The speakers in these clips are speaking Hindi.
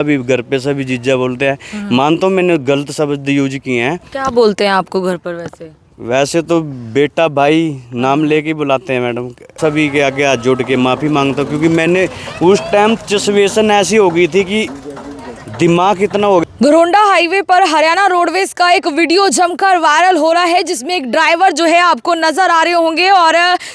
अभी घर पे सभी जीजा बोलते हैं। मानता हूँ मैंने गलत शब्द यूज किए हैं। क्या बोलते हैं आपको घर पर वैसे? वैसे तो बेटा भाई नाम लेके ही बुलाते हैं मैडम। सभी के आगे हाथ जोड़ के माफ़ी मांगता हूँ, क्योंकि मैंने उस टाइम सिचुएशन ऐसी हो गई थी कि दिमाग इतना हो गया। घरोंडा हाईवे पर हरियाणा रोडवेज का एक वीडियो जमकर वायरल हो रहा है, जिसमें एक ड्राइवर जो है आपको नजर आ रहे होंगे और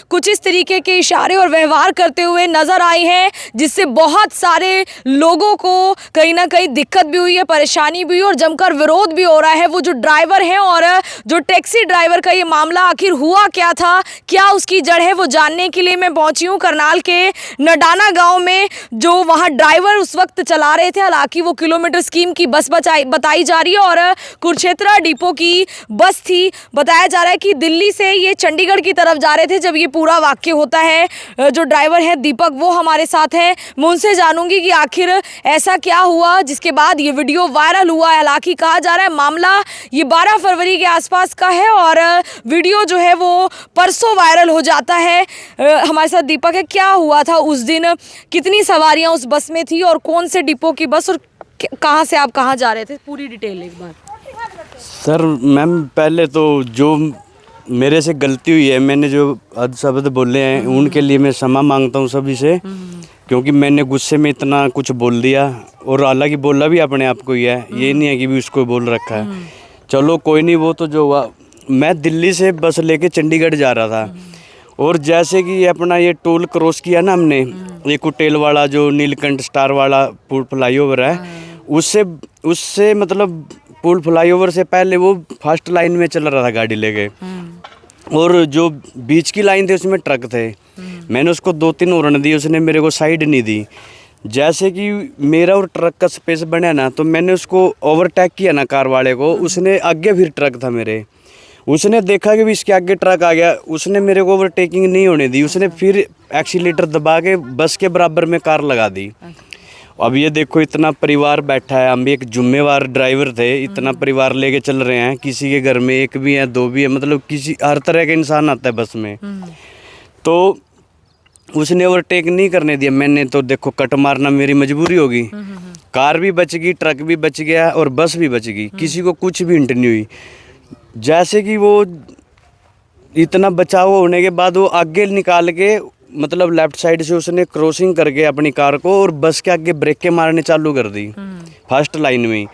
कुछ इस तरीके के इशारे और व्यवहार करते हुए नजर आए हैं, जिससे बहुत सारे लोगों को कहीं ना कहीं दिक्कत भी हुई है, परेशानी भी हुई और जमकर विरोध भी हो रहा है। वो जो ड्राइवर हैं और जो टैक्सी ड्राइवर का ये मामला आखिर हुआ क्या था, क्या उसकी जड़ है, वो जानने के लिए मैं पहुंची हूँ करनाल के नडाना गाँव में। जो वहाँ ड्राइवर उस वक्त चला रहे थे, हालांकि वो किलोमीटर स्कीम की बस बताई जा रही है और कुरुक्षेत्र डिपो की बस थी। बताया जा रहा है कि दिल्ली से ये चंडीगढ़ की तरफ जा रहे थे जब ये पूरा वाक्य होता है। जो ड्राइवर है दीपक, वो हमारे साथ है। मैं उनसे जानूंगी कि आखिर ऐसा क्या हुआ जिसके बाद ये वीडियो वायरल हुआ है। हालांकि कहा जा रहा है मामला ये 12 फरवरी के आसपास का है और वीडियो जो है वो परसों वायरल हो जाता है। हमारे साथ दीपक है। क्या हुआ था उस दिन, कितनी सवारियां उस बस में थी और कौन से डिपो की बस, और कहाँ से आप कहाँ जा रहे थे, पूरी डिटेल एक बार। सर मैम, पहले तो जो मेरे से गलती हुई है, मैंने जो अध शब्द बोले हैं उनके लिए मैं क्षमा मांगता हूँ सभी से, क्योंकि मैंने गुस्से में इतना कुछ बोल दिया। और हालांकि बोला भी अपने आप को ही है, ये नहीं है कि भी उसको बोल रखा है। चलो कोई नहीं, वो तो जो हुआ। मैं दिल्ली से बस लेके चंडीगढ़ जा रहा था और जैसे कि अपना ये टोल क्रॉस किया ना हमने, ये कुटेल वाला जो नीलकंठ स्टार वाला पुल फ्लाईओवर है, उससे मतलब पुल फ्लाईओवर से पहले वो फर्स्ट लाइन में चल रहा था गाड़ी लेके, और जो बीच की लाइन थी उसमें ट्रक थे। मैंने उसको 2-3 हॉर्न दी, उसने मेरे को साइड नहीं दी। जैसे कि मेरा और ट्रक का स्पेस बना ना, तो मैंने उसको ओवरटेक किया ना कार वाले को। उसने आगे फिर ट्रक था मेरे, उसने देखा कि भी इसके आगे ट्रक आ गया, उसने मेरे को ओवरटेकिंग नहीं होने दी। उसने फिर एक्सीलेटर दबा के बस के बराबर में कार लगा दी। अब ये देखो, इतना परिवार बैठा है, हम भी एक जिम्मेवार ड्राइवर थे, इतना परिवार लेके चल रहे हैं। किसी के घर में 1 भी है, 2 भी है, मतलब किसी हर तरह का इंसान आता है बस में। तो उसने ओवरटेक नहीं करने दिया। मैंने तो देखो कट मारना मेरी मजबूरी होगी। कार भी बच गई, ट्रक भी बच गया और बस भी बच गई, किसी को कुछ भी हिंट नहीं हुई। जैसे कि वो इतना बचाव होने के बाद वो आगे निकाल के, मतलब लेफ्ट साइड से उसने क्रॉसिंग करके अपनी कार को और बस के आगे ब्रेक के मारने चालू कर दी। फर्स्ट लाइन में ही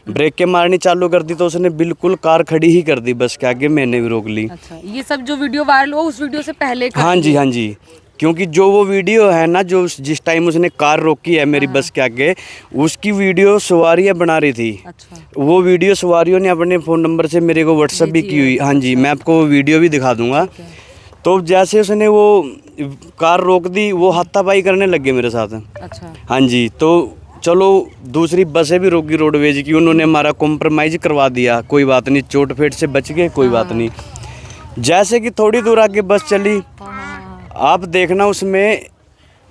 ब्रेक के मारनी चालू कर दी, तो उसने बिल्कुल कार खड़ी ही कर दी बस के आगे। मैंने भी रोक ली। अच्छा, ये सब जो वीडियो वायरल हुआ उस वीडियो से पहले हाँ जी, हाँ जी, क्योंकि जो वो वीडियो है ना, जो जिस टाइम उसने कार रोकी है मेरी बस के आगे, उसकी वीडियो सवारियाँ बना रही थी। अच्छा। वो वीडियो सवारियों ने अपने फ़ोन नंबर से मेरे को व्हाट्सएप भी की हुई। हाँ जी, मैं आपको वीडियो भी दिखा दूंगा। तो जैसे उसने वो कार रोक दी, वो हाथापाई करने लग गए मेरे साथ। अच्छा। हाँ जी, तो चलो दूसरी बसें भी रोकी रोडवेज की, उन्होंने हमारा कॉम्प्रोमाइज़ करवा दिया। कोई बात नहीं, चोट फेट से बच गए, कोई बात नहीं। जैसे कि थोड़ी दूर आगे बस चली, आप देखना उसमें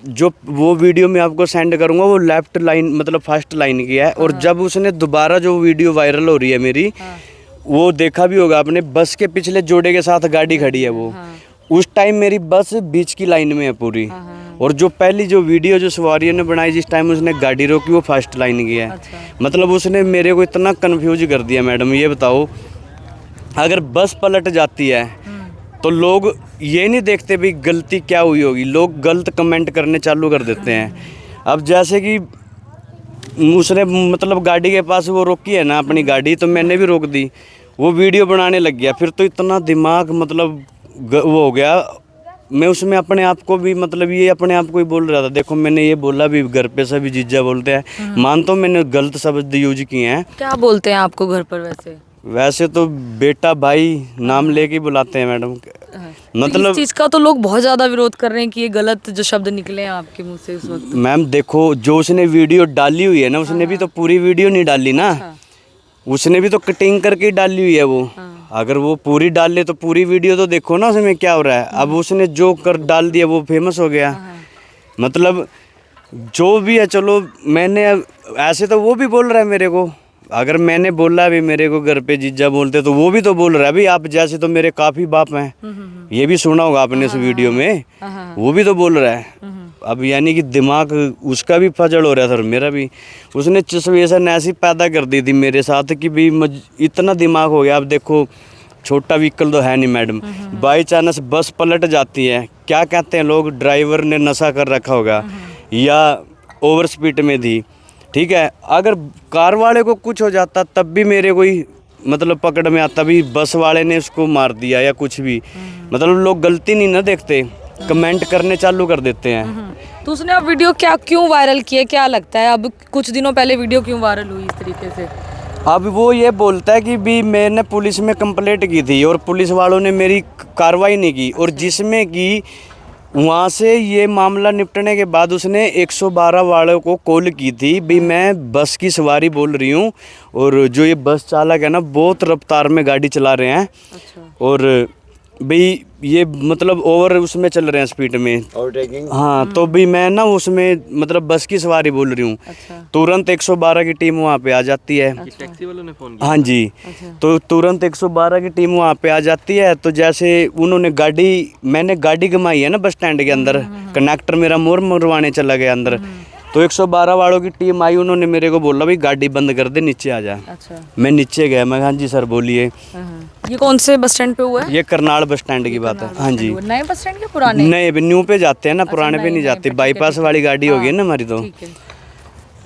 जो वो वीडियो मैं आपको सेंड करूंगा, वो लेफ्ट लाइन मतलब फर्स्ट लाइन की है। और जब उसने दोबारा जो वीडियो वायरल हो रही है मेरी, वो देखा भी होगा आपने, बस के पिछले जोड़े के साथ गाड़ी खड़ी है वो। उस टाइम मेरी बस बीच की लाइन में है पूरी। और जो पहली जो वीडियो जो सवारियों ने बनाई, जिस टाइम उसने गाड़ी रोकी, वो फर्स्ट लाइन की है। मतलब उसने मेरे को इतना कंफ्यूज कर दिया मैडम। ये बताओ, अगर बस पलट जाती है तो लोग ये नहीं देखते भी गलती क्या हुई होगी, लोग गलत कमेंट करने चालू कर देते हैं। अब जैसे कि उसने मतलब गाड़ी के पास वो रोकी है ना अपनी गाड़ी, तो मैंने भी रोक दी। वो वीडियो बनाने लग गया, फिर तो इतना दिमाग मतलब वो हो गया। मैं उसमें अपने आप को भी मतलब ये अपने आप को ही बोल रहा था। देखो मैंने ये बोला भी, घर पे सभी जीजा बोलते हैं। मानता हूँ मैंने गलत शब्द यूज किए हैं। क्या बोलते हैं आपको घर पर वैसे? वैसे तो बेटा भाई नाम लेके ही बुलाते हैं मैडम। मतलब इस चीज का तो लोग बहुत ज्यादा विरोध कर रहे हैं कि ये गलत जो शब्द निकले हैं आपके मुंह से इस वक्त। मैम देखो, जो उसने वीडियो डाली हुई है ना, उसने भी तो पूरी वीडियो नहीं डाली ना। उसने भी तो कटिंग करके डाली हुई है वो। अगर वो पूरी डाल ले तो पूरी वीडियो तो देखो ना उसमें क्या हो रहा है। अब उसने जो कर डाल दिया वो फेमस हो गया। मतलब जो भी है, चलो मैंने ऐसे तो वो भी बोल रहा है मेरे को। अगर मैंने बोला भी मेरे को घर पे जीजा बोलते, तो वो भी तो बोल रहा है भाई आप जैसे तो मेरे काफ़ी बाप हैं। ये भी सुना होगा आपने इस वीडियो में, वो भी तो बोल रहा है। अब यानी कि दिमाग उसका भी फजल हो रहा था और मेरा भी। उसने सिचुएशन ऐसी पैदा कर दी थी मेरे साथ कि भी इतना दिमाग हो गया। अब देखो छोटा व्हीकल तो है नहीं मैडम, बाई चांस बस पलट जाती है, क्या कहते हैं लोग, ड्राइवर ने नशा कर रखा होगा या ओवर स्पीड में थी, ठीक है। अगर कार वाले को कुछ हो जाता तब भी मेरे कोई मतलब पकड़ में आता, भी बस वाले ने उसको मार दिया या कुछ भी, मतलब लोग गलती नहीं ना देखते, कमेंट करने चालू कर देते हैं। तो उसने अब वीडियो क्यों वायरल किया, क्या लगता है? अब कुछ दिनों पहले वीडियो क्यों वायरल हुई इस तरीके से? अब वो ये बोलता है कि भी मैंने पुलिस में कंप्लेंट की थी और पुलिस वालों ने मेरी कार्रवाई नहीं की, और जिसमें कि वहाँ से ये मामला निपटने के बाद उसने 112 वालों को कॉल की थी भी मैं बस की सवारी बोल रही हूँ, और जो ये बस चालक है ना बहुत रफ्तार में गाड़ी चला रहे हैं। अच्छा। और भाई ये मतलब ओवर उसमें चल रहे हैं स्पीड में, ओवरटेकिंग। हाँ, तो भी मैं ना उसमें मतलब बस की सवारी बोल रही हूँ। अच्छा। तुरंत 112 की टीम वहाँ पे आ जाती है। टैक्सी वालों ने फोन किया? हाँ जी। अच्छा। तो तुरंत 112 की टीम वहाँ पे आ जाती है। तो जैसे उन्होंने मैंने गाड़ी घुमाई है ना बस स्टैंड के अंदर, कंडक्टर मेरा मोर मरवाने चला गया अंदर, तो 112 वालों की टीम आई, उन्होंने मेरे को बोला भाई गाड़ी बंद कर दे, नीचे आ जा। अच्छा। मैं नीचे गया, मैं हाँ जी सर बोलिए। ये कौन से बस स्टैंड पे हुआ है? ये करनाल बस स्टैंड की बात है। हाँ जी। नए बस स्टैंड के पुराने? नए न्यू पे जाते हैं ना, पुराने पे नए- नहीं नए जाते, पे, ठीक है, बाईपास ठीक है। वाली गाड़ी होगी ना हमारी। तो ठीक है।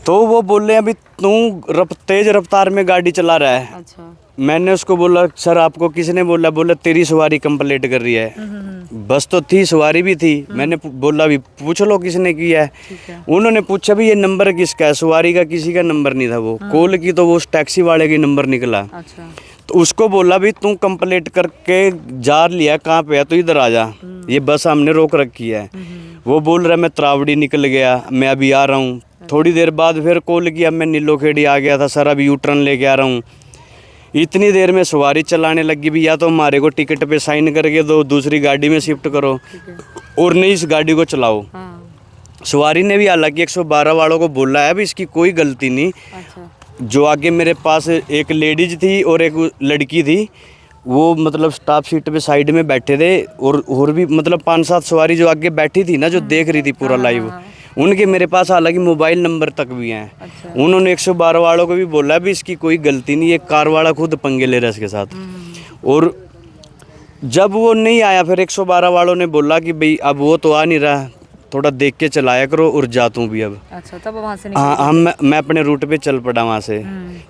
तो वो बोल रहे हैं अभी तू तेज रफ्तार में गाड़ी चला रहा है। अच्छा। मैंने उसको बोला सर आपको किसने बोला? बोला तेरी सवारी कंप्लेंट कर रही है। बस तो थी, सवारी भी थी। मैंने बोला भी पूछ लो किसने किया है। ठीक है। उन्होंने पूछा भी ये नंबर किसका है? सवारी का किसी का नंबर नहीं था, वो कॉल की तो वो उस टैक्सी वाले की नंबर निकला। अच्छा। तो उसको बोला भी तू कंप्लेंट करके जा लिया, कहाँ पे है तो इधर आ जा, ये बस हमने रोक रखी है। वो बोल रहा मैं त्रावड़ी निकल गया, मैं अभी आ रहा हूँ। थोड़ी देर बाद फिर कॉल किया, मैं नीलोखेड़ी आ गया था सर, अभी यू टर्न लेके आ रहा हूँ। इतनी देर में सवारी चलाने लगी भी, या तो हमारे को टिकट पे साइन करके दो, दूसरी गाड़ी में शिफ्ट करो, और नहीं इस गाड़ी को चलाओ। सवारी ने भी हालांकि 112 वालों को बोला है भी इसकी कोई गलती नहीं। अच्छा। जो आगे मेरे पास एक लेडीज थी और एक लड़की थी, वो मतलब स्टाफ सीट पे साइड में बैठे थे, और भी मतलब 5-7 सवारी जो आगे बैठी थी ना, जो देख रही थी पूरा लाइव, उनके मेरे पास हालांकि मोबाइल नंबर तक भी हैं। अच्छा। उन्होंने 112 वालों को भी बोला भी इसकी कोई गलती नहीं है, कार वाला खुद पंगे ले रहा है इसके साथ। और जब वो नहीं आया फिर 112 वालों ने बोला कि भाई अब वो तो आ नहीं रहा, थोड़ा देख के चलाया करो, और जाता हूँ भी अब। अच्छा, तब वहाँ से हाँ, मैं अपने रूट पे चल पड़ा वहाँ से,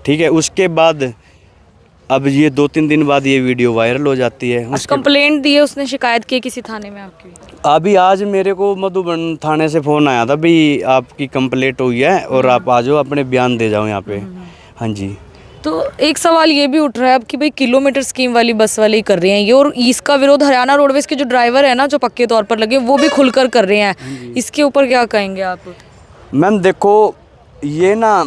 ठीक है। उसके बाद अब ये 2-3 दिन बाद ये वीडियो वायरल हो जाती है। कंप्लेंट दी है उसने, शिकायत की किसी थाने में आपकी? अभी आज मेरे को मधुबन थाने से फ़ोन आया था भी आपकी कंप्लेंट हुई है और आप आ जाओ, अपने बयान दे जाओ यहाँ पे। हाँ जी। तो एक सवाल ये भी उठ रहा है अब कि भाई किलोमीटर स्कीम वाली बस वाले ही कर रहे हैं ये, और इसका विरोध हरियाणा रोडवेज के जो ड्राइवर है ना, जो पक्के तौर पर लगे, वो भी खुलकर कर रहे हैं। इसके ऊपर क्या कहेंगे आप? मैम देखो, ये ना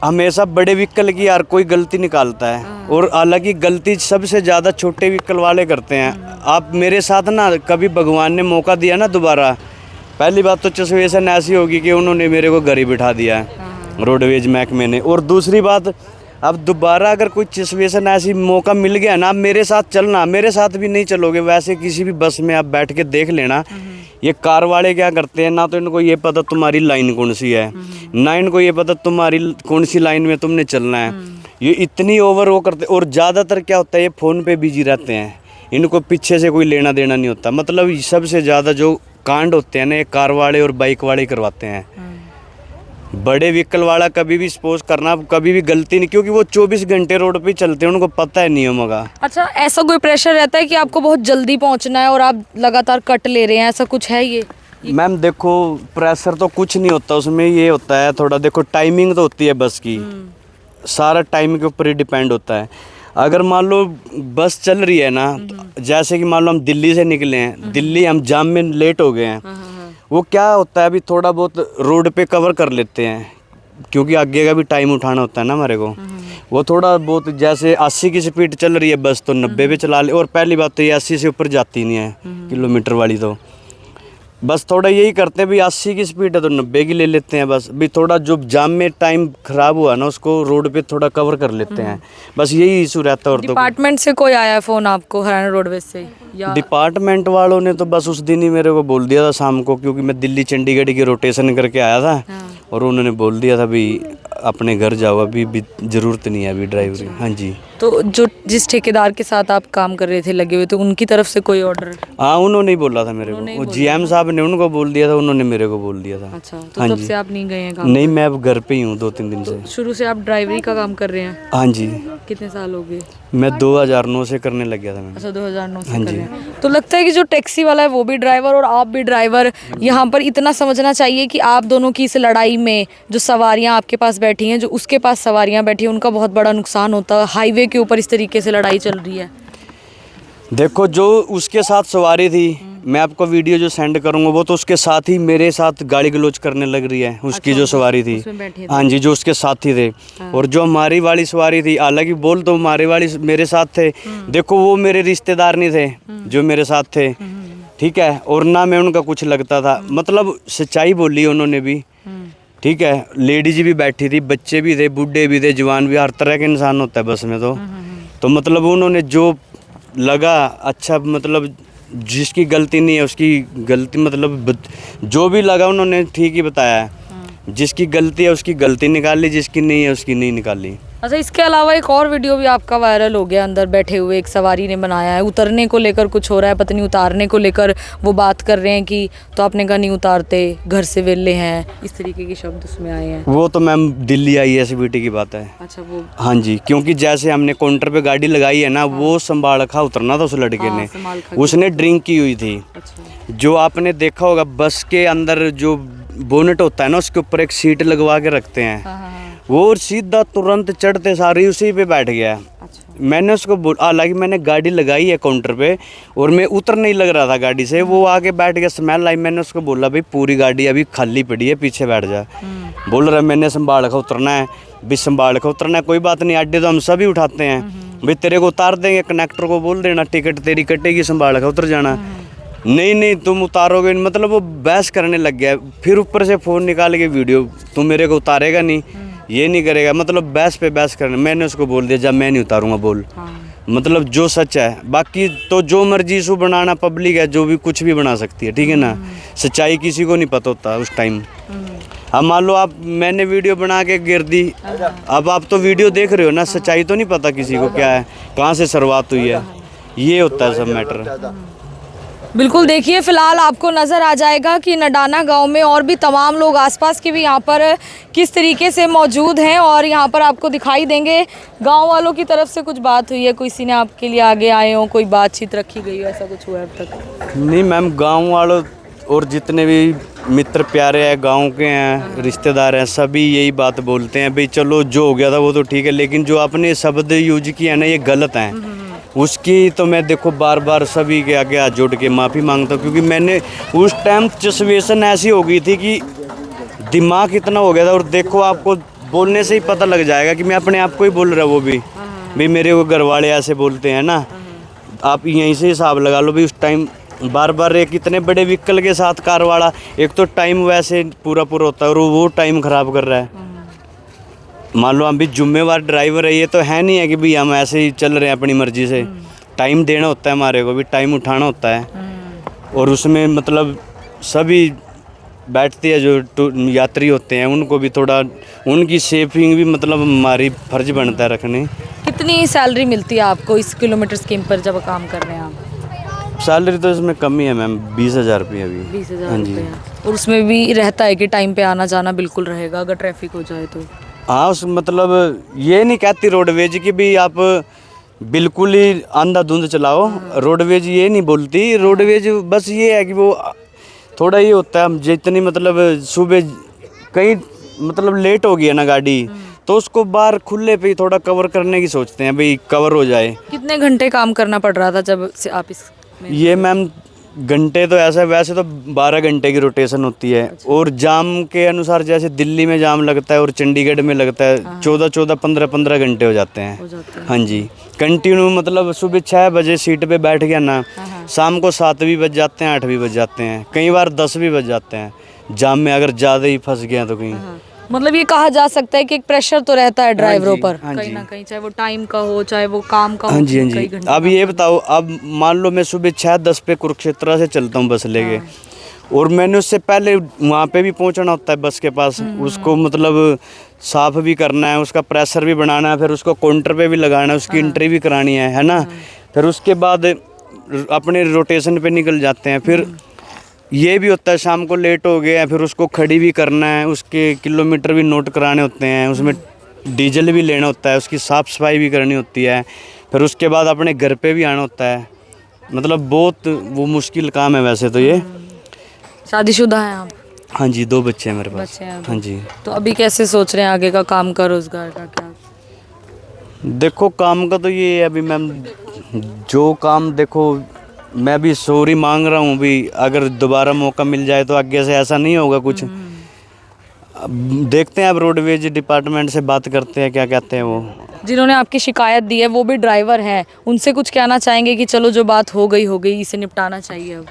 हमेशा बड़े व्हीकल की यार कोई गलती निकालता है, और हालांकि गलती सबसे ज़्यादा छोटे व्हीकल वाले करते हैं। आप मेरे साथ ना कभी भगवान ने मौका दिया ना दोबारा, पहली बात तो सिचुएशन ऐसी होगी कि उन्होंने मेरे को घर ही बिठा दिया है रोडवेज महकमे ने, और दूसरी बात अब दोबारा अगर कोई सिचुएशन ऐसी मौका मिल गया ना, मेरे साथ चलना, मेरे साथ भी नहीं चलोगे वैसे किसी भी बस में आप बैठ के देख लेना। ये कार वाले क्या करते हैं ना, तो इनको ये पता तुम्हारी लाइन कौन सी है, ना इनको ये पता तुम्हारी कौन सी लाइन में तुमने चलना है। ये इतनी ओवर वो करते, और ज़्यादातर क्या होता है ये फ़ोन पे बिजी रहते हैं, इनको पीछे से कोई लेना देना नहीं होता। मतलब सबसे ज़्यादा जो कांड होते हैं ना, ये कार वाले और बाइक वाले करवाते हैं। बड़े व्हीकल वाला कभी भी सपोज करना, कभी भी गलती नहीं, क्योंकि वो 24 घंटे रोड पे चलते हैं, उनको पता है नियमों का। अच्छा, ऐसा कोई प्रेशर रहता है कि आपको बहुत जल्दी पहुंचना है और आप लगातार कट ले रहे हैं, ऐसा कुछ है ये? मैम देखो, प्रेशर तो कुछ नहीं होता उसमें, ये होता है थोड़ा, देखो टाइमिंग तो होती है बस की, सारा टाइम के ऊपर ही डिपेंड होता है। अगर मान लो बस चल रही है ना, जैसे कि मान लो हम दिल्ली से निकले हैं, दिल्ली हम जाम में लेट हो गए हैं, वो क्या होता है अभी थोड़ा बहुत रोड पे कवर कर लेते हैं, क्योंकि आगे का भी टाइम उठाना होता है ना हमारे को। वो थोड़ा बहुत जैसे 80 की स्पीड चल रही है बस, तो 90 पे चला ले, और पहली बात तो ये 80 से ऊपर जाती नहीं है किलोमीटर वाली। बस थोड़ा यही करते हैं, भी 80 की स्पीड है तो 90 की ले लेते हैं। बस भी थोड़ा जो जाम में टाइम खराब हुआ ना, उसको रोड पे थोड़ा कवर कर लेते हैं। बस यही इशू रहता है। और तो डिपार्टमेंट से कोई आया फ़ोन आपको हरियाणा रोडवेज से या डिपार्टमेंट वालों ने तो बस उस दिन ही मेरे को बोल दिया था शाम को, क्योंकि मैं दिल्ली चंडीगढ़ की रोटेशन करके आया था। और उन्होंने बोल दिया था भी अपने घर जाओ, अभी भी ज़रूरत नहीं है अभी ड्राइवरी। हाँ जी। तो जो जिस ठेकेदार के साथ आप काम कर रहे थे लगे हुए, तो उनकी तरफ से कोई ऑर्डर? हाँ, उन्होंने ही बोला था मेरे को। वो जीएम साहब ने उनको बोल दिया था, उन्होंने मेरे को बोल दिया था। अच्छा, तो तब से आप नहीं गए हैं काम? नहीं, मैं अब घर पे ही हूँ 2-3 दिन से। शुरू से आप ड्राइवरी का काम कर रहे हैं? हाँ जी। कितने साल हो गए? मैं 2009 से करने लग गया था मैं। अच्छा, 2009 से कर रहे हैं। तो लगता है कि जो टैक्सी वाला है वो भी ड्राइवर और आप भी ड्राइवर, यहाँ पर इतना समझना चाहिए कि आप दोनों की इस लड़ाई में जो सवारियाँ आपके पास बैठी हैं, जो उसके पास सवारियाँ बैठी हैं, उनका बहुत बड़ा नुकसान होता है। हाईवे के ऊपर इस तरीके से लड़ाई चल रही है। देखो, जो उसके साथ सवारी थी, मैं आपको वीडियो जो सेंड करूंगा, वो तो उसके साथ ही मेरे साथ गाली गलौज करने लग रही है। उसकी जो सवारी थी, हाँ जी, जो उसके साथी थे। और जो हमारी वाली सवारी थी, हालांकि बोल तो हमारे वाली मेरे साथ थे, देखो वो मेरे रिश्तेदार नहीं थे जो मेरे साथ थे, ठीक है। और ना मैं उनका कुछ लगता था, मतलब सच्चाई बोली उन्होंने भी, ठीक है। लेडीज भी बैठी थी, बच्चे भी थे, बूढ़े भी थे, जवान भी, हर तरह के इंसान होता है बस में। तो मतलब उन्होंने जो लगा अच्छा, मतलब जिसकी गलती नहीं है उसकी गलती, मतलब जो भी लगा उन्होंने ठीक ही बताया है। जिसकी गलती है उसकी गलती निकाली, जिसकी नहीं है उसकी नहीं निकाली। अच्छा, इसके अलावा एक और वीडियो भी आपका वायरल हो गया, अंदर बैठे हुए एक सवारी ने बनाया है। उतरने को लेकर कुछ हो रहा है, पत्नी उतारने को लेकर वो बात कर रहे हैं कि तो आपने कहा नहीं उतारते, घर से वेले हैं, इस तरीके के शब्द उसमें आए हैं। वो तो मैम दिल्ली ISBT की बात है। अच्छा, वो हाँ जी, क्योंकि जैसे हमने काउंटर पे गाड़ी लगाई है ना, वो संभाल खा उतरना था उस लड़के ने, उसने ड्रिंक की हुई थी। अच्छा, जो आपने देखा होगा बस के अंदर जो बोनेट होता है ना, उसके ऊपर एक सीट लगवा के रखते हैं, वो सीधा तुरंत चढ़ते सारी उसी पे बैठ गया। अच्छा। मैंने उसको हालांकि मैंने गाड़ी लगाई है काउंटर पे और मैं उतर नहीं लग रहा था गाड़ी से, वो आके बैठ गया, स्मेल आई। मैंने उसको बोला भाई पूरी गाड़ी अभी खाली पड़ी है, पीछे बैठ जा। बोल रहा मैंने संभाल कर उतरना है, भी संभाल कर उतरना है, कोई बात नहीं, अड्डे तो हम सभी उठाते हैं, भाई तेरे को उतार देंगे, कनेक्टर को बोल देना टिकट तेरी कटेगी, संभाल कर उतर जाना। नहीं नहीं तुम उतारोगे, मतलब वो बहस करने लग गया। फिर ऊपर से फ़ोन निकाल के वीडियो, तुम मेरे को उतारेगा नहीं, ये नहीं करेगा, मतलब बहस पे बहस करने। मैंने उसको बोल दिया जब मैं नहीं उतारूंगा बोल, मतलब जो सच है। बाकी तो जो मर्जी इशू बनाना, पब्लिक है जो भी कुछ भी बना सकती है, ठीक है ना। सच्चाई किसी को नहीं पता होता उस टाइम। अब मान लो आप, मैंने वीडियो बना के गिर दी, अब आप तो वीडियो देख रहे हो ना, सच्चाई तो नहीं पता किसी को क्या है, कहाँ से शुरुआत हुई है, ये होता है सब मैटर। बिल्कुल, देखिए फिलहाल आपको नज़र आ जाएगा कि नडाना गांव में और भी तमाम लोग आसपास के भी यहाँ पर किस तरीके से मौजूद हैं, और यहाँ पर आपको दिखाई देंगे गांव वालों की तरफ से कुछ बात हुई है, किसी ने आपके लिए आगे आए हो, कोई बातचीत रखी गई हो, ऐसा कुछ हुआ है अब तक? नहीं मैम, गांव वालों और जितने भी मित्र प्यारे हैं, गांव के हैं, रिश्तेदार हैं, सभी यही बात बोलते हैं भाई चलो जो हो गया था वो तो ठीक है, लेकिन जो आपने शब्द यूज किया है ना, ये गलत है। उसकी तो मैं देखो बार बार सभी के आगे हाथ जोड़ के माफ़ी मांगता हूँ, क्योंकि मैंने उस टाइम सिचुएशन ऐसी हो गई थी कि दिमाग इतना हो गया था। और देखो आपको बोलने से ही पता लग जाएगा कि मैं अपने आप को ही बोल रहा, वो भी भाई मेरे को घर वाले ऐसे बोलते हैं ना, आप यहीं से हिसाब लगा लो। भाई उस टाइम बार बार एक इतने बड़े व्हीकल के साथ कार वाला, एक तो टाइम वैसे पूरा होता है और वो टाइम ख़राब कर रहा है। मान लो हम भी जिम्मेवार ड्राइवर है, ये तो है नहीं है कि भाई हम ऐसे ही चल रहे हैं अपनी मर्जी से। टाइम देना होता है हमारे को भी, टाइम उठाना होता है। और उसमें मतलब सभी बैठती है जो यात्री होते हैं, उनको भी थोड़ा उनकी सेविंग भी मतलब हमारी फर्ज बनता है रखने। कितनी सैलरी मिलती है आपको इस किलोमीटर स्कीम पर जब काम कर रहे हैं आप? सैलरी तो इसमें कम ही है मैम, 20,000 रुपये अभी। 20,000 रुपये। और उसमें भी रहता है कि टाइम पे आना जाना बिल्कुल रहेगा अगर ट्रैफिक हो जाए तो? हाँ, उस मतलब ये नहीं कहती रोडवेज की भी आप बिल्कुल ही अंधाधुंध चलाओ, रोडवेज ये नहीं बोलती। रोडवेज बस ये है कि वो थोड़ा ये होता है, हम जितनी मतलब सुबह कहीं मतलब लेट हो गई है ना गाड़ी, तो उसको बाहर खुले पे ही थोड़ा कवर करने की सोचते हैं, भाई कवर हो जाए। कितने घंटे काम करना पड़ रहा था जब से आप इस में? ये मैम घंटे तो ऐसा है, वैसे तो 12 घंटे की रोटेशन होती है। और जाम के अनुसार जैसे दिल्ली में जाम लगता है और चंडीगढ़ में लगता है 14-14, 15-15 घंटे हो जाते हैं। हाँ जी, कंटिन्यू मतलब सुबह 6 बजे सीट पे बैठ गया ना, शाम को 7 भी बज जाते हैं, 8 भी बज जाते हैं, कई बार 10 भी बज जाते हैं जाम में, अगर ज़्यादा ही फंस गए तो कहीं। मतलब ये कहा जा सकता है कि एक प्रेशर तो रहता है ड्राइवरों पर हाँ कहीं जी। ना कहीं, चाहे वो टाइम का हो चाहे वो काम का हो। हाँ जी, हाँ कई जी। घंटे अब ये बताओ, अब मान लो मैं सुबह 6:10 पे कुरुक्षेत्र से चलता हूँ बस लेके, और मैंने उससे पहले वहाँ पे भी पहुँचना होता है बस के पास, उसको मतलब साफ भी करना है, उसका प्रेशर भी बनाना है, फिर उसको काउंटर पे भी लगाना है, उसकी एंट्री भी करानी है ना। फिर उसके बाद अपने रोटेशन पे निकल जाते हैं। फिर ये भी होता है शाम को लेट हो गया, फिर उसको खड़ी भी करना है, उसके किलोमीटर भी नोट कराने होते हैं, उसमें डीजल भी लेना होता है, उसकी साफ़ सफाई भी करनी होती है, फिर उसके बाद अपने घर पे भी आना होता है। मतलब बहुत वो मुश्किल काम है वैसे तो ये। शादीशुदा हैं आप? हाँ जी, 2 बच्चे हैं मेरे पास। बच्चे हैं अभी। हाँ जी। तो अभी कैसे सोच रहे हैं आगे का काम का, रोजगार का क्या? देखो काम का तो ये है अभी मैम, जो काम देखो मैं भी सॉरी मांग रहा हूँ भी, अगर दोबारा मौका मिल जाए तो आगे से ऐसा नहीं होगा कुछ। अब देखते हैं, अब रोडवेज डिपार्टमेंट से बात करते हैं क्या कहते हैं वो। जिन्होंने आपकी शिकायत दी है वो भी ड्राइवर हैं, उनसे कुछ कहना चाहेंगे कि चलो जो बात हो गई इसे निपटाना चाहिए अब?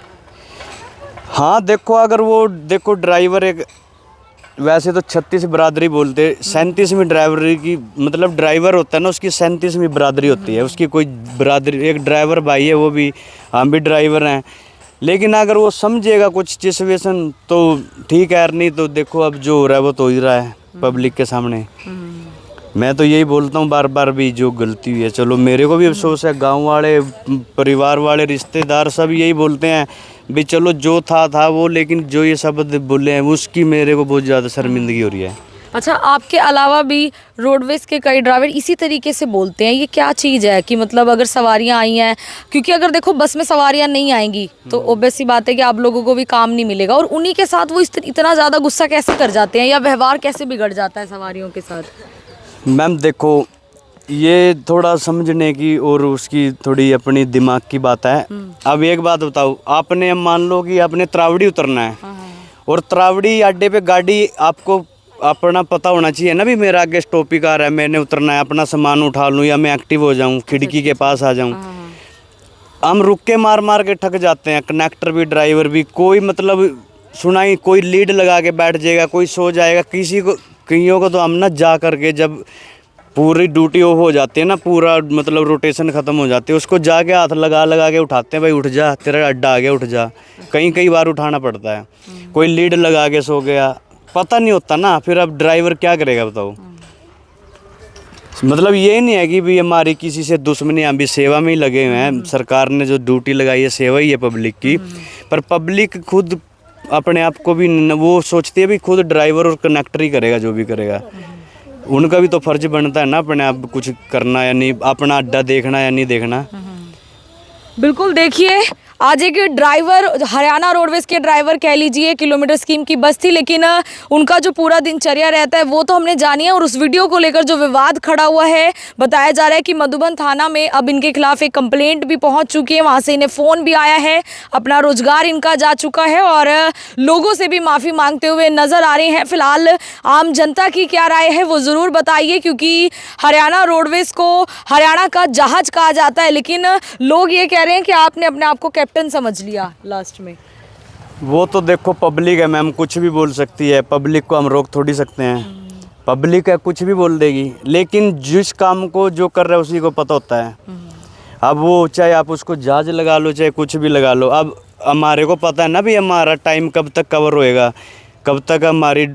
हाँ देखो, अगर वो देखो ड्राइवर एक वैसे तो 36 बरादरी बोलते, 37वीं ड्राइवरी की मतलब ड्राइवर होता है ना, उसकी 37वीं बरादरी होती है, उसकी कोई बरादरी, एक ड्राइवर भाई है वो भी, हम भी ड्राइवर हैं। लेकिन अगर वो समझेगा कुछ सिचुएशन तो ठीक है, नहीं तो देखो अब जो हो रहा है वो तो हो ही रहा है पब्लिक के सामने। मैं तो यही बोलता हूँ बार बार भी, जो गलती हुई है चलो मेरे को भी अफसोस है, गांव वाले, परिवार वाले, रिश्तेदार सब यही बोलते हैं भी चलो जो था वो, लेकिन जो ये शब्द बोले हैं उसकी मेरे को बहुत ज़्यादा शर्मिंदगी हो रही है। अच्छा, आपके अलावा भी रोडवेज के कई ड्राइवर इसी तरीके से बोलते हैं, ये क्या चीज़ है कि मतलब अगर सवारियां आई हैं, क्योंकि अगर देखो बस में सवारियां नहीं आएंगी तो ऑब्वियस सी बात है कि आप लोगों को भी काम नहीं मिलेगा, और उन्हीं के साथ वो इतना ज़्यादा गुस्सा कैसे कर जाते हैं या व्यवहार कैसे बिगड़ जाता है सवारियों के साथ? मैम देखो, ये थोड़ा समझने की और उसकी थोड़ी अपनी दिमाग की बात है। अब एक बात बताओ, आपने मान लो कि आपने त्रावड़ी उतरना है, और त्रावड़ी अड्डे पे गाड़ी आपको अपना पता होना चाहिए ना भी मेरा आगे स्टॉपिंग आ रहा है, मैंने उतरना है, अपना सामान उठा लूँ या मैं एक्टिव हो जाऊँ, खिड़की के पास आ जाऊँ। हम रुक के मार मार के थक जाते हैं, कनेक्टर भी ड्राइवर भी, कोई मतलब सुनाई, कोई लीड लगा के बैठ जाएगा, कोई सो जाएगा, किसी को कईयों को तो हम ना जा करके जब पूरी ड्यूटी ऑफ हो जाती है ना, पूरा मतलब रोटेशन ख़त्म हो जाती है, उसको जाके हाथ लगा के उठाते हैं, भाई उठ जा, तेरा अड्डा आ गया, उठ जा। कई बार उठाना पड़ता है। कोई लीड लगा के सो गया, पता नहीं होता ना, फिर अब ड्राइवर क्या करेगा बताओ। मतलब ये नहीं है कि भी हमारी किसी से दुश्मनी, हम भी सेवा में ही लगे हुए हैं, सरकार ने जो ड्यूटी लगाई है सेवा ही है पब्लिक की, पर पब्लिक खुद अपने आप को भी वो सोचती है भी खुद ड्राइवर और कनेक्टर ही करेगा जो भी करेगा। उनका भी तो फर्ज बनता है ना अपने आप कुछ करना या नहीं, अपना अड्डा देखना या नहीं देखना। बिल्कुल, देखिए आज एक ड्राइवर, हरियाणा रोडवेज के ड्राइवर कह लीजिए, किलोमीटर स्कीम की बस थी, लेकिन उनका जो पूरा दिनचर्या रहता है वो तो हमने जानी है। और उस वीडियो को लेकर जो विवाद खड़ा हुआ है, बताया जा रहा है कि मधुबन थाना में अब इनके खिलाफ एक कंप्लेंट भी पहुंच चुकी है, वहां से इन्हें फ़ोन भी आया है, अपना रोजगार इनका जा चुका है और लोगों से भी माफ़ी मांगते हुए नज़र आ रहे हैं। फिलहाल आम जनता की क्या राय है वो ज़रूर बताइए, क्योंकि हरियाणा रोडवेज को हरियाणा का जहाज कहा जाता है, लेकिन लोग ये कह रहे हैं कि आपने अपने आप को कैप्टन समझ लिया लास्ट में। वो तो देखो पब्लिक है मैम, कुछ भी बोल सकती है, पब्लिक को हम रोक थोड़ी सकते हैं। पब्लिक है, कुछ भी बोल देगी, लेकिन जिस काम को जो कर रहा है उसी को पता होता है। अब वो चाहे आप उसको जहाज लगा लो चाहे कुछ भी लगा लो, अब हमारे को पता है ना भी हमारा टाइम कब तक कवर होएगा, कब तक हमारी,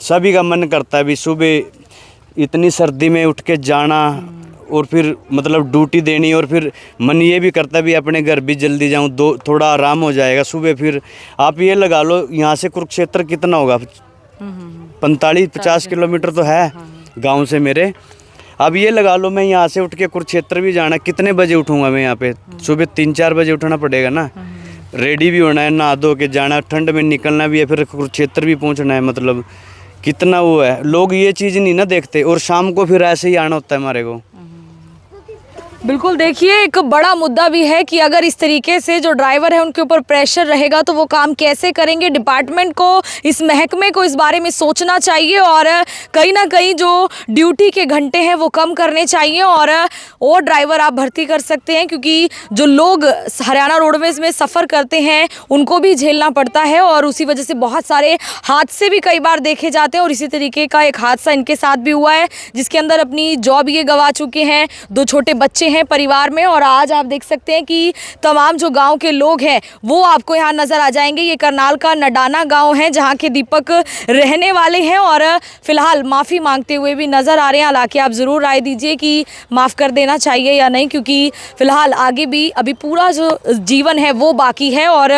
सभी का मन करता है भी सुबह इतनी सर्दी में उठ के जाना और फिर मतलब ड्यूटी देनी, और फिर मन ये भी करता है भी अपने घर भी जल्दी जाऊं, थोड़ा आराम हो जाएगा सुबह। फिर आप ये लगा लो यहाँ से कुरुक्षेत्र कितना होगा, 45-50 किलोमीटर तो है गांव से मेरे। अब ये लगा लो मैं यहाँ से उठ के कुरुक्षेत्र भी जाना, कितने बजे उठूँगा मैं यहाँ पे, सुबह 3-4 बजे उठना पड़ेगा ना, रेडी भी होना है, नहा धो के जाना, ठंड में निकलना भी है, फिर कुरुक्षेत्र भी पहुँचना है, मतलब कितना वो है। लोग ये चीज़ नहीं ना देखते, और शाम को फिर ऐसे ही आना होता है हमारे को। बिल्कुल, देखिए एक बड़ा मुद्दा भी है कि अगर इस तरीके से जो ड्राइवर है उनके ऊपर प्रेशर रहेगा तो वो काम कैसे करेंगे। डिपार्टमेंट को, इस महकमे को इस बारे में सोचना चाहिए और कहीं ना कहीं जो ड्यूटी के घंटे हैं वो कम करने चाहिए और ड्राइवर आप भर्ती कर सकते हैं, क्योंकि जो लोग हरियाणा रोडवेज़ में सफ़र करते हैं उनको भी झेलना पड़ता है और उसी वजह से बहुत सारे हादसे भी कई बार देखे जाते हैं। और इसी तरीके का एक हादसा इनके साथ भी हुआ है, जिसके अंदर अपनी जॉब ये गंवा चुके हैं, 2 छोटे बच्चे हैं परिवार में। और आज आप देख सकते हैं कि तमाम जो गांव के लोग हैं वो आपको यहाँ नज़र आ जाएंगे। ये करनाल का नडाना गांव है जहाँ के दीपक रहने वाले हैं और फिलहाल माफ़ी मांगते हुए भी नज़र आ रहे हैं। हालांकि आप ज़रूर राय दीजिए कि माफ़ कर देना चाहिए या नहीं, क्योंकि फ़िलहाल आगे भी अभी पूरा जो जीवन है वो बाकी है और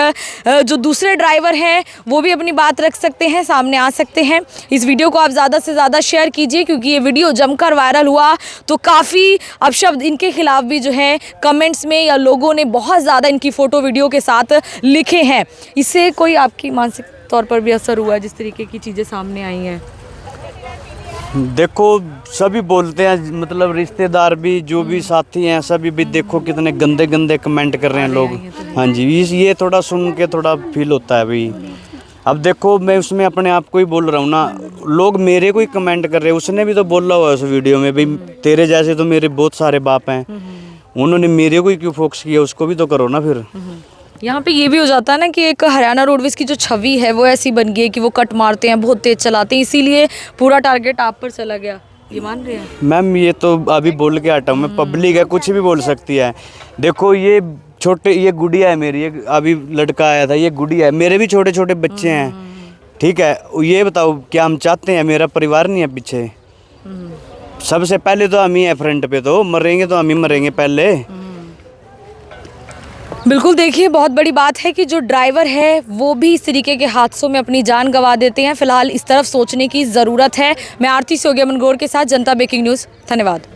जो दूसरे ड्राइवर हैं वो भी अपनी बात रख सकते हैं, सामने आ सकते हैं। इस वीडियो को आप ज़्यादा से ज़्यादा शेयर कीजिए, क्योंकि ये वीडियो जमकर वायरल हुआ तो काफ़ी अपशब्द इनके खिलाफ भी जो है कमेंट्स में या लोगों ने बहुत ज़्यादा इनकी फ़ोटो वीडियो के साथ लिखे हैं। इससे कोई आपकी मानसिक तौर पर भी असर हुआ है जिस तरीके की चीज़ें सामने आई हैं? देखो सभी बोलते हैं, मतलब रिश्तेदार भी, जो भी साथी हैं सभी भी, देखो कितने गंदे गंदे कमेंट कर रहे हैं लोग। हाँ जी, ये थोड़ा सुन के थोड़ा फील होता है भाई। अब देखो मैं उसमें अपने आप को ही बोल रहा हूँ ना, लोग मेरे को ही कमेंट कर रहे हैं। उसने भी तो बोला हुआ है उस वीडियो में, भाई तेरे जैसे तो मेरे बहुत सारे बाप हैं, उन्होंने मेरे को ही क्यों फोकस किया, उसको भी तो करो ना फिर। यहाँ पे ये भी हो जाता है ना कि एक हरियाणा रोडवेज़ की जो छवि है वो ऐसी बन गई है कि वो कट मारते हैं, बहुत तेज़ चलाते हैं, इसीलिए पूरा टारगेट आप पर चला गया। ये मान रहे हैं मैम? ये तो अभी बोल के हटा हूँ मैं, पब्लिक है, कुछ भी बोल सकती है। देखो ये छोटे, ये गुड़िया है मेरी, ये अभी लड़का आया था, ये गुड़िया है, मेरे भी छोटे छोटे बच्चे हैं, ठीक है। ये बताओ क्या हम चाहते हैं मेरा परिवार नहीं है पीछे? सबसे पहले तो हम ही है फ्रंट पे, तो मरेंगे तो हम ही मरेंगे पहले। बिल्कुल, देखिए बहुत बड़ी बात है कि जो ड्राइवर है वो भी इस तरीके के हादसों में अपनी जान गंवा देते हैं। फिलहाल इस तरफ सोचने की ज़रूरत है। मैं आरती सोगिया मनगोर के साथ जनता ब्रेकिंग न्यूज़, धन्यवाद।